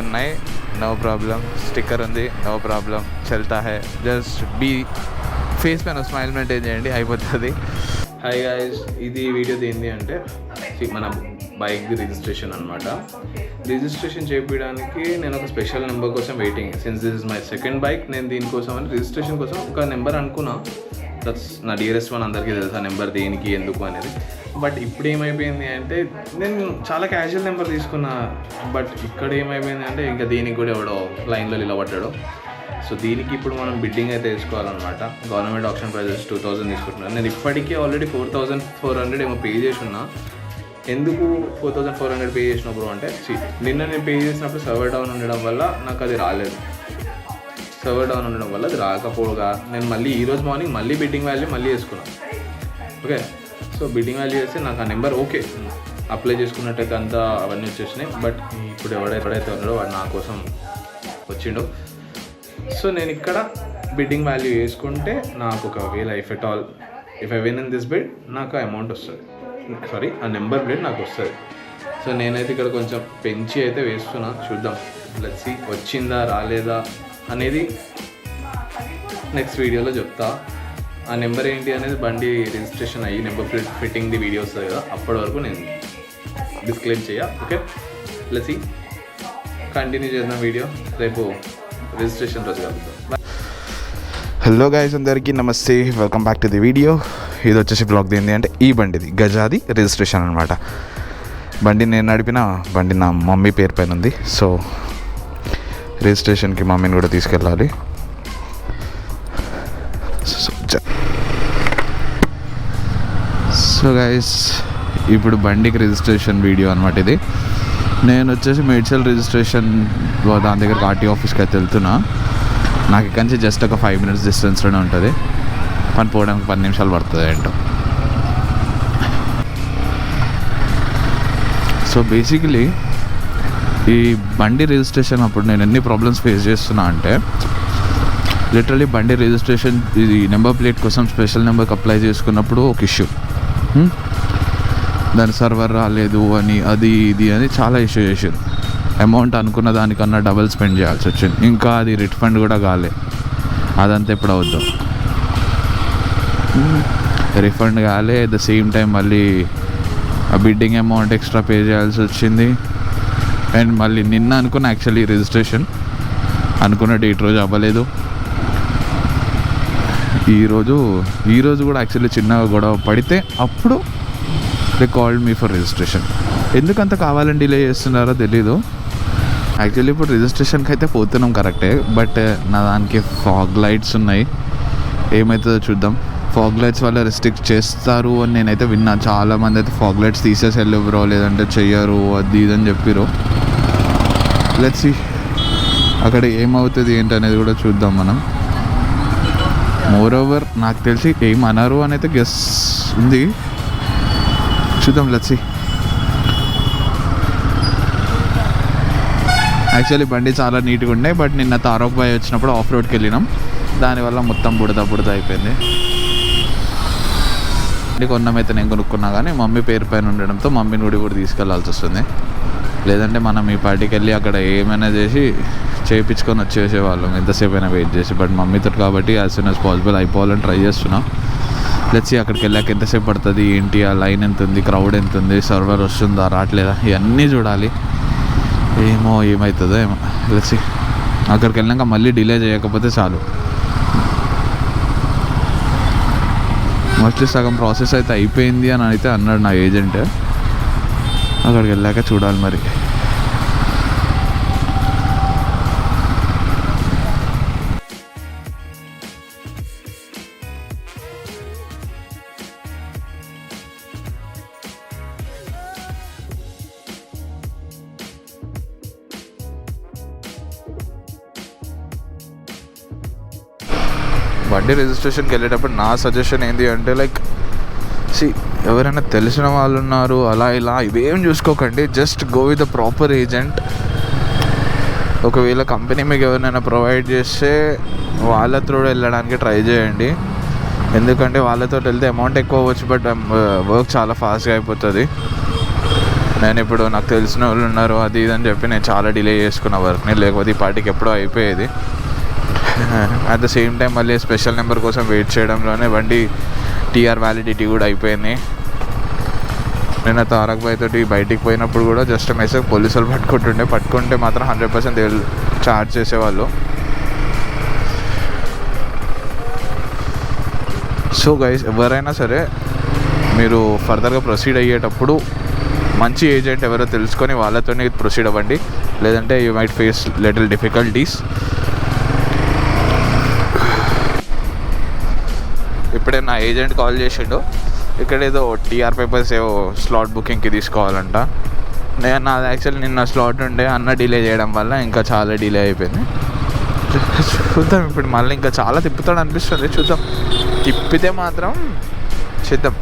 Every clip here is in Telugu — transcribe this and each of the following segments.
ఉన్నాయి, నో ప్రాబ్లం. స్టిక్కర్ ఉంది, నో ప్రాబ్లం, చల్తా హై. జస్ట్ బీ ఫేస్ పైన స్మైల్ మెయింటైన్ చేయండి, అయిపోతుంది. హాయ్ గాయ్స్, ఇది వీడియో ఏంటి అంటే మన బైక్ రిజిస్ట్రేషన్ అనమాట. రిజిస్ట్రేషన్ చేయించడానికి నేను ఒక స్పెషల్ నెంబర్ కోసం waiting. Since this is my second bike, నేను దీనికోసం అని రిజిస్ట్రేషన్ కోసం ఒక నెంబర్ అనుకున్నా. దట్స్ నా డియరెస్ట్ వన్, అందరికీ తెలుసు ఆ నెంబర్ దేనికి ఎందుకు అనేది. బట్ ఇప్పుడు ఏమైపోయింది అంటే నేను చాలా క్యాజువల్ నెంబర్ తీసుకున్నా. బట్ ఇక్కడ ఏమైపోయింది అంటే ఇంకా దీనికి కూడా ఎవడో లైన్లో నిలబడ్డాడు. సో దీనికి ఇప్పుడు మనం బిడ్డింగ్ అయితే వేసుకోవాలన్నమాట. గవర్నమెంట్ ఆప్షన్ ప్రైజెస్ 2000 తీసుకుంటున్నాను. నేను ఇప్పటికీ ఆల్రెడీ 4400 ఏమో పే చేసి ఉన్నా. ఎందుకు 4400 పే చేసినప్పుడు అంటే నిన్న నేను పే చేసినప్పుడు సర్వర్ డౌన్ ఉండడం వల్ల నాకు అది రాలేదు. సర్వర్ డౌన్ ఉండడం వల్ల అది రాకపోగా నేను మళ్ళీ ఈరోజు మార్నింగ్ మళ్ళీ బిడ్డింగ్ వాల్యూ మళ్ళీ వేసుకున్నాను. ఓకే, సో బిడ్డింగ్ వాల్యూ వేస్తే నాకు ఆ నెంబర్ ఓకే అప్లై చేసుకున్నట్టయితే అంతా అవన్నీ వచ్చేసినాయి. బట్ ఇప్పుడు ఎవడైతే ఉన్నాడో వాడు నా కోసం వచ్చిండో. సో నేను ఇక్కడ బిడ్డింగ్ వాల్యూ వేసుకుంటే నాకు ఒకవేళ if I win in this bid నాకు అమౌంట్ వస్తుంది. సారీ, ఆ నెంబర్ ప్లేట్ నాకు వస్తుంది. సో నేనైతే ఇక్కడ కొంచెం పెంచి అయితే వేస్తున్నా. చూద్దాం, లెట్స్ సీ వచ్చిందా రాలేదా అనేది నెక్స్ట్ వీడియోలో చెప్తా. ఆ నెంబర్ ఏంటి అనేది బండి రిజిస్ట్రేషన్ అయ్యి number plate fitting the video వస్తుంది కదా, అప్పటి వరకు నేను డిస్క్లెయిమ్ చేయ. ఓకే, లెట్స్ సీ, కంటిన్యూ చేద్దాం వీడియో. రేపు రిజిస్ట్రేషన్ రోజు కలుగుతాం. హలో గైస్, అందరికీ నమస్తే, welcome back to the video. ఇది వచ్చేసి బ్లాగ్ ఏంటి అంటే ఈ బండిది గజాది రిజిస్ట్రేషన్ అనమాట. బండి నేను నడిపిన బండి నా మమ్మీ పేరు పైన ఉంది. సో రిజిస్ట్రేషన్కి మమ్మీని కూడా తీసుకెళ్ళాలి. సో గైస్, ఇప్పుడు బండికి రిజిస్ట్రేషన్ వీడియో అనమాట ఇది. నేను వచ్చేసి మేడ్చల్ రిజిస్ట్రేషన్ దాని దగ్గర ఆర్టీ ఆఫీస్కి అయితే వెళ్తున్నా. నాకు ఇక్కడి నుంచి జస్ట్ ఒక 5 minutes డిస్టెన్స్లోనే ఉంటుంది. పని పోవడానికి 10 నిమిషాలు పడుతుంది ఏంటో. సో బేసికలీ ఈ బండి రిజిస్ట్రేషన్ అప్పుడు నేను ఎన్ని ప్రాబ్లమ్స్ ఫేస్ చేస్తున్నా అంటే, లిటరలీ బండి రిజిస్ట్రేషన్ ఇది నెంబర్ ప్లేట్ కోసం స్పెషల్ నెంబర్కి అప్లై చేసుకున్నప్పుడు ఒక ఇష్యూ, దాని సర్వర్ రాలేదు అని అది ఇది అని చాలా ఇష్యూ చేసింది. అమౌంట్ అనుకున్న దానికన్నా డబల్ స్పెండ్ చేయాల్సి వచ్చింది. ఇంకా అది రిఫండ్ కూడా కాలే. అదంతా ఎప్పుడు అవుద్దాం, రిఫండ్ కాలే. అట్ ద సేమ్ టైం మళ్ళీ ఆ బిడ్డింగ్ అమౌంట్ ఎక్స్ట్రా పే చేయాల్సి వచ్చింది. అండ్ మళ్ళీ నిన్న అనుకున్న యాక్చువల్లీ రిజిస్ట్రేషన్ అనుకున్న డేట్ రోజు అవ్వలేదు. ఈరోజు కూడా యాక్చువల్లీ చిన్నగా గొడవ పడితే అప్పుడు they called me for registration. ఎందుకంత కావాలని డిలే చేస్తున్నారో తెలీదు. యాక్చువల్లీ ఇప్పుడు రిజిస్ట్రేషన్కి అయితే పోతున్నాం కరెక్టే, బట్ నా దానికి ఫాగ్ లైట్స్ ఉన్నాయి. ఏమవుతుందో చూద్దాం. ఫాగ్ లైట్స్ వల్ల రెస్ట్రిక్ట్ చేస్తారు అని నేనైతే విన్నా. చాలామంది అయితే ఫాగ్ లైట్స్ తీసేసి వెళ్ళివ్వరో లేదంటే చెయ్యరు అది ఇది అని చెప్పిరు. లెట్స్ సీ అక్కడ ఏమవుతుంది ఏంటనేది కూడా చూద్దాం మనం. మోర్ ఓవర్ నాకు తెలిసి ఏమన్నారు అని అయితే గెస్ ఉంది, చూద్దాం. Let's see. యాక్చువల్లీ బండి చాలా నీట్గా ఉండే, బట్ నిన్న తారక్ బాయ్ వచ్చినప్పుడు ఆఫ్ రోడ్కి వెళ్ళినాం. దానివల్ల మొత్తం బుడద అయిపోయింది. బండి కొన్నామైతే నేను కొనుక్కున్నా, కానీ మమ్మీ పేరు పైన ఉండడంతో మమ్మీని కూడా తీసుకెళ్లాల్సి వస్తుంది. లేదంటే మనం ఈ పార్టీకి వెళ్ళి అక్కడ ఏమైనా చేసి చేయించుకొని వచ్చేసేవాళ్ళం ఎంతసేపు అయినా వెయిట్ చేసి. బట్ మమ్మీతో కాబట్టి యాజ్ సూన్ యాజ్ పాసిబుల్ అయిపోవాలని ట్రై చేస్తున్నాం. లెట్స్ సీ అక్కడికి వెళ్ళాక ఎంతసేపు పడుతుంది ఏంటి, ఆ లైన్ ఎంత ఉంది, క్రౌడ్ ఎంత ఉంది, సర్వర్ వస్తుందా రావట్లేదా, ఇవన్నీ చూడాలి. ఏమవుతుందో ఏమో. లెట్స్ సీ అక్కడికి వెళ్ళాక మళ్ళీ డిలే చేయకపోతే చాలు. మోస్ట్లీ సగం ప్రాసెస్ అయితే అయిపోయింది అని అయితే అన్నాడు నా ఏజెంట్. అక్కడికి వెళ్ళాక చూడాలి మరి. బండి రిజిస్ట్రేషన్కి వెళ్ళేటప్పుడు నా సజెషన్ ఏంటి అంటే, లైక్ ఎవరైనా తెలిసిన వాళ్ళు ఉన్నారు అలా ఇలా ఇవేం చూసుకోకండి. Just go with the proper agent. ఒకవేళ కంపెనీ మీకు ఎవరైనా ప్రొవైడ్ చేస్తే వాళ్ళతో వెళ్ళడానికి ట్రై చేయండి. ఎందుకంటే వాళ్ళతో వెళ్తే అమౌంట్ ఎక్కువ అవ్వచ్చు, బట్ వర్క్ చాలా ఫాస్ట్గా అయిపోతుంది. నేను ఇప్పుడు నాకు తెలిసిన వాళ్ళు ఉన్నారు అది ఇది అని చెప్పి నేను చాలా డిలే చేసుకున్న వర్క్ని, లేకపోతే ఈ పార్టీకి ఎప్పుడో అయిపోయేది. అట్ ద సేమ్ టైం మళ్ళీ స్పెషల్ నెంబర్ కోసం వెయిట్ చేయడంలోనే బండి టీఆర్ వ్యాలిడిటీ కూడా అయిపోయింది. నేను తారక్ భాయ్ తోటి బయటికి పోయినప్పుడు కూడా జస్ట్ మెసేజ్ పోలీసులు పట్టుకుంటే మాత్రం 100% దే విల్ చార్జ్ చేసేవాళ్ళు. సో గైస్, ఎవరైనా సరే మీరు ఫర్దర్గా ప్రొసీడ్ అయ్యేటప్పుడు మంచి ఏజెంట్ ఎవరో తెలుసుకొని వాళ్ళతోనే ప్రొసీడ్ అవ్వండి, లేదంటే you might face little difficulties. ఇప్పుడే నా ఏజెంట్ కాల్ చేసిండు, ఇక్కడ ఏదో టీఆర్ పేపర్స్ ఏవో స్లాట్ బుకింగ్కి తీసుకోవాలంట. నాది యాక్చువల్లీ నిన్న స్లాట్ ఉండే, అన్న డిలే చేయడం వల్ల ఇంకా చాలా డిలే అయిపోయింది. చూద్దాం, ఇప్పుడు మళ్ళీ ఇంకా చాలా తిప్పుతాడు అనిపిస్తుంది. చూద్దాం, తిప్పితే మాత్రం చేద్దాం.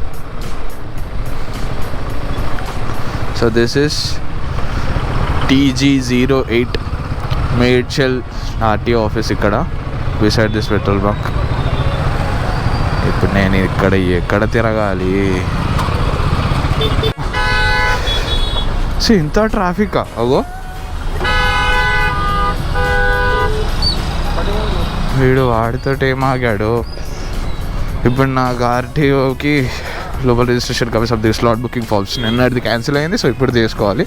So this is TG08 Medchal RTO office ఇక్కడ బిసైడ్ దిస్ పెట్రోల్ బంక్. ఇప్పుడు నేను ఎక్కడ తిరగాలి? సో ఇంత ట్రాఫిక్ అగో, వీడు వాడితోటి ఏం ఆగాడు. ఇప్పుడు నాకు RTOకి గ్లోబల్ రిజిస్ట్రేషన్ కవి సబ్జెక్ట్ స్లాట్ బుకింగ్ ఫాల్స్ నిన్నటిది క్యాన్సిల్ అయింది. సో ఇప్పుడు తీసుకోవాలి,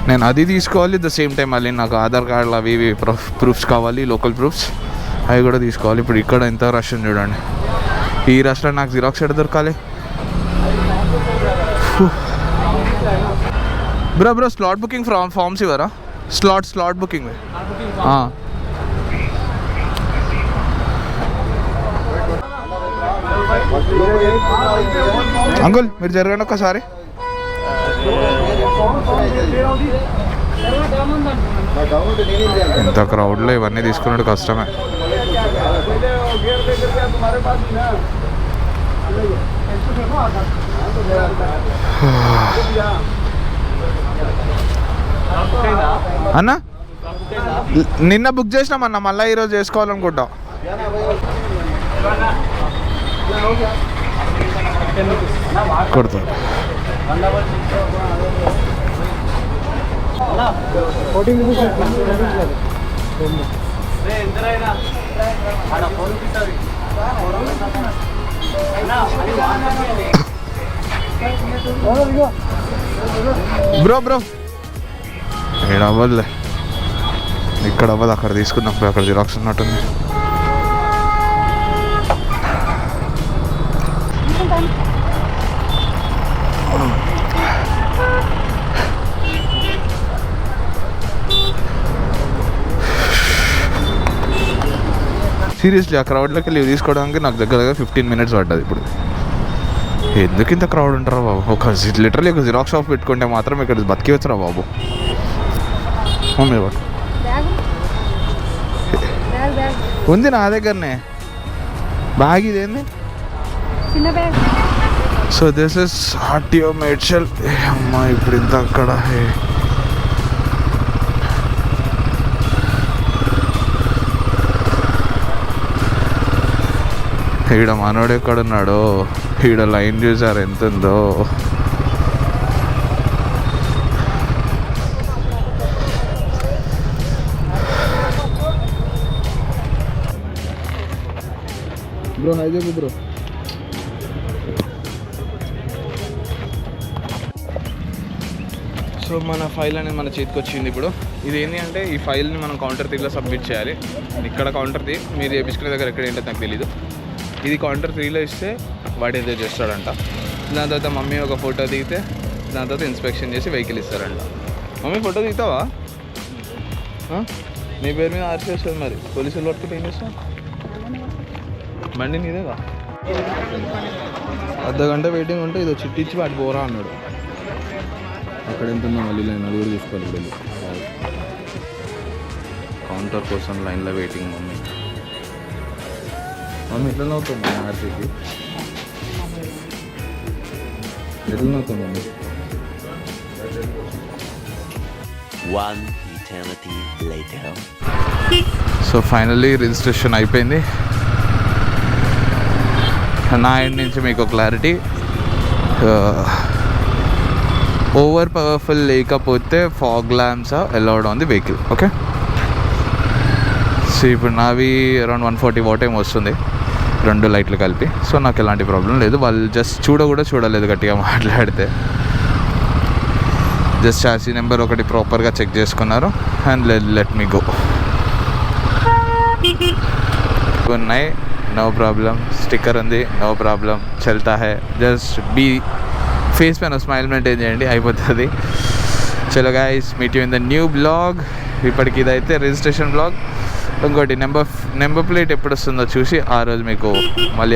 నేను అది తీసుకోవాలి. ద సేమ్ టైం మళ్ళీ నాకు ఆధార్ కార్డులు అవి ఇవి ప్రూఫ్స్ కావాలి, లోకల్ ప్రూఫ్స్ అవి కూడా తీసుకోవాలి. ఇప్పుడు ఇక్కడ ఎంత రష్ ఉంది చూడండి. ఈ రష్లో నాకు జిరాక్స్ ఎక్కడ దొరకాలి? బ్రో స్లాట్ బుకింగ్ ఫార్మ్స్ ఇవ్వరా? స్లాట్ బుకింగ్ అంకుల్ మీరు జరగండి ఒక్కసారి. ఇంత క్రౌడ్లో ఇవన్నీ తీసుకున్నట్టు కష్టమే. అన్న నిన్న బుక్ చేసినామన్నా, మళ్ళీ ఈరోజు చేసుకోవాలనుకుంటా. కొడుతా బ్రో ఇక్కడ అవ్వదులే, ఇక్కడ అవ్వదు, అక్కడ తీసుకుందాం. అక్కడ జిరాక్స్ ఉన్నట్టుంది. సీరియస్లీ ఆ క్రౌడ్లోకి లీవ్ తీసుకోవడానికి నాకు దగ్గర 15 minutes పడ్డది. ఇప్పుడు ఎందుకు ఇంత క్రౌడ్ ఉంటారా బాబు? లిటరల్లీ ఒక జిరాక్స్ షాప్ పెట్టుకుంటే మాత్రం ఇక్కడ బతికి వచ్చరా బాబు. మమ్మీ ఉంది నా దగ్గరనే బ్యాగ్, ఇదేంది? So this is RTO Medchal. అమ్మా ఇప్పుడు ఇంత అక్కడ ఈడ మనోడు ఎక్కడున్నాడో, ఈడ లైన్ చూసారు ఎంత ఉందో. బ్రో హైజే బ్రో. సో మన ఫైల్ అనేది మన చేతికి వచ్చింది. ఇప్పుడు ఇది ఏంటి అంటే, ఈ ఫైల్ని మనం కౌంటర్ 3లో సబ్మిట్ చేయాలి. ఇక్కడ కౌంటర్ 3 మీరు చేయించుకునే దగ్గర ఎక్కడ ఏంటో నాకు తెలీదు. ఇది కౌంటర్ 3లో ఇస్తే వాడు ఏదో చేస్తాడంట. దాని తర్వాత మమ్మీ ఒక ఫోటో దిగితే దాని తర్వాత ఇన్స్పెక్షన్ చేసి వెహికల్ ఇస్తారంట. మమ్మీ ఫోటో దిగుతావా? నీ పేరు మీద ఆర్సీ వస్తుంది, మరి పోలీసులు పట్టుకుంటే ఏం చేస్తావు? బండి నీదేగా. అర్ధగంట వెయిటింగ్ ఉంటే ఇదో చిట్టి ఇచ్చి వాటి పోరా అన్నాడు. అక్కడ ఎంత ఉందో మళ్ళీ లైన్ నలుగురు చూసుకోవాలి. ఇప్పుడు కౌంటర్ కోసం లైన్లో వెయిటింగ్. మమ్మీ ఎట్లా నవ్వుతుంది ఆర్సీకి? ఎట్లా నవ్వుతుంది మమ్మీ? సో ఫైనల్లీ రిజిస్ట్రేషన్ అయిపోయింది. నా ఎండ్ నుంచి మీకు క్లారిటీ, ఓవర్ పవర్ఫుల్ లేకపోతే fog lamps allowed on the vehicle. Okay, so ఇప్పుడు నావి అరౌండ్ 140 వాట్ ఏమో వస్తుంది, 2 లైట్లు కలిపి. సో నాకు ఎలాంటి ప్రాబ్లం లేదు. వాళ్ళు జస్ట్ కూడా చూడలేదు గట్టిగా మాట్లాడితే. జస్ట్ చాసీ నెంబర్ ఒకటి ప్రాపర్గా చెక్ చేసుకున్నారు అండ్ లెట్ మీ గో. ఉన్నాయి, నో ప్రాబ్లం. స్టిక్కర్ ఉంది, నో ప్రాబ్లం, చల్తా హై. జస్ట్ బీ ఫేస్ పైన స్మైల్ మెయింటైన్ చేయండి, అయిపోతుంది. చలో guys, meet you in the new blog. ఇప్పటికి ఇదైతే రిజిస్ట్రేషన్ బ్లాగ్. ఇంకోటి నెంబర్ ప్లేట్ ఎప్పుడు వస్తుందో చూసి ఆ రోజు మీకు మళ్ళీ